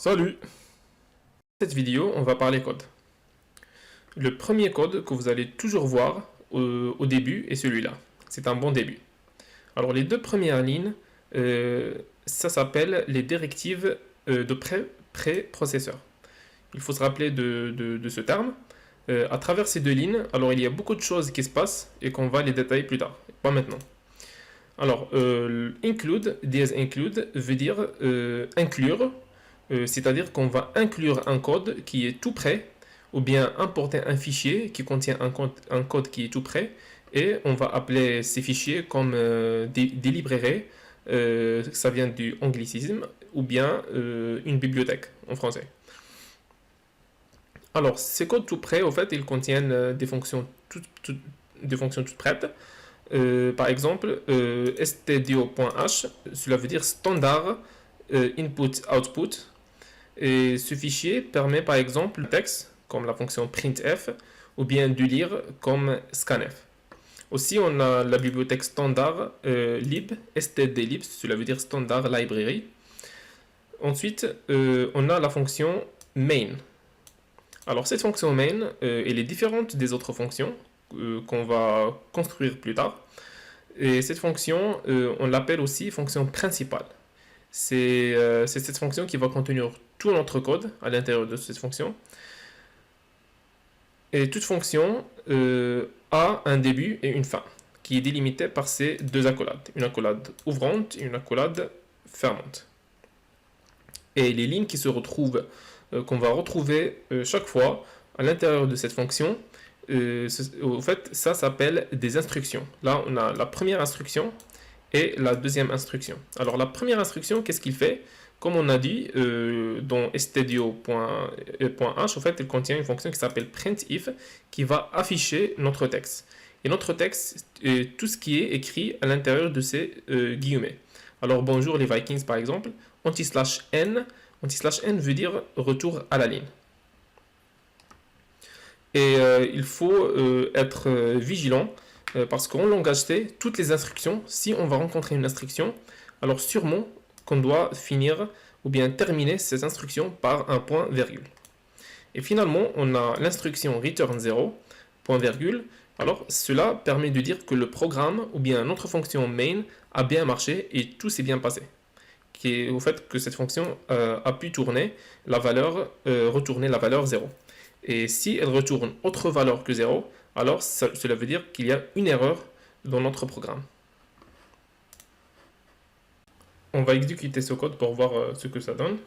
Salut! Dans cette vidéo, on va parler code. Le premier code que vous allez toujours voir au début est celui-là. C'est un bon début. Alors les deux premières lignes, ça s'appelle les directives de préprocesseur. Il faut se rappeler de ce terme. À travers ces deux lignes, alors il y a beaucoup de choses qui se passent et qu'on va les détailler plus tard, pas maintenant. Alors, include, DS include, veut dire inclure, c'est-à-dire qu'on va inclure un code qui est tout prêt, ou bien importer un fichier qui contient un code qui est tout prêt, et on va appeler ces fichiers comme des librairies, ça vient du anglicisme, ou bien une bibliothèque en français. Alors, ces codes tout prêts, au fait, ils contiennent des fonctions toutes prêtes. Par exemple, stdio.h, cela veut dire standard input-output. Et ce fichier permet par exemple le texte, comme la fonction printf, ou bien de lire comme scanf. Aussi, on a la bibliothèque standard lib, stdlib, cela veut dire standard library. Ensuite, on a la fonction main. Alors cette fonction main, elle est différente des autres fonctions qu'on va construire plus tard. Et cette fonction, on l'appelle aussi fonction principale. C'est cette fonction qui va contenir tout notre code à l'intérieur de cette fonction. Et toute fonction a un début et une fin, qui est délimitée par ces deux accolades. Une accolade ouvrante et une accolade fermante. Et les lignes qui se retrouvent, qu'on va retrouver chaque fois à l'intérieur de cette fonction, au fait, ça s'appelle des instructions. Là, on a la première instruction et la deuxième instruction. Alors, la première instruction, qu'est-ce qu'il fait? Comme on a dit, dans stdio.h, au fait, il contient une fonction qui s'appelle printf, qui va afficher notre texte. Et notre texte est tout ce qui est écrit à l'intérieur de ces guillemets. Alors, bonjour les Vikings, par exemple, anti/n veut dire retour à la ligne. Et il faut être vigilant parce qu'en langage C, toutes les instructions, si on va rencontrer une instruction, alors sûrement qu'on doit finir ou bien terminer ces instructions par un point virgule. Et finalement, on a l'instruction return 0, point virgule. Alors cela permet de dire que le programme ou bien notre fonction main a bien marché et tout s'est bien passé. Qui est au fait que cette fonction a pu tourner la valeur, retourner la valeur 0. Et si elle retourne autre valeur que 0, alors cela veut dire qu'il y a une erreur dans notre programme. On va exécuter ce code pour voir ce que ça donne.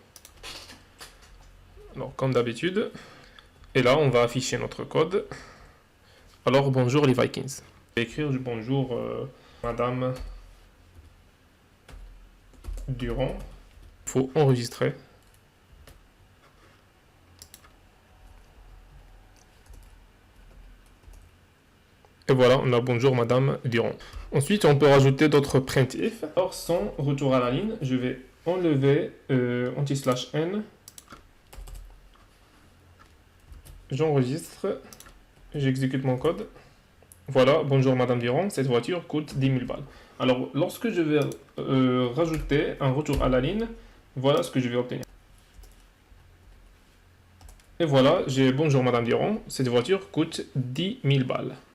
Alors, comme d'habitude. Et là, on va afficher notre code. Alors, bonjour les Vikings. Je vais écrire bonjour Madame Durand. Il faut enregistrer. Et voilà, on a bonjour Madame Durand. Ensuite, on peut rajouter d'autres printf. Alors, sans retour à la ligne, je vais enlever anti/n. J'enregistre. J'exécute mon code. Voilà, bonjour Madame Durand, cette voiture coûte 10 000 balles. Alors, lorsque je vais rajouter un retour à la ligne, voilà ce que je vais obtenir. Et voilà, j'ai bonjour Madame Durand, cette voiture coûte 10 000 balles.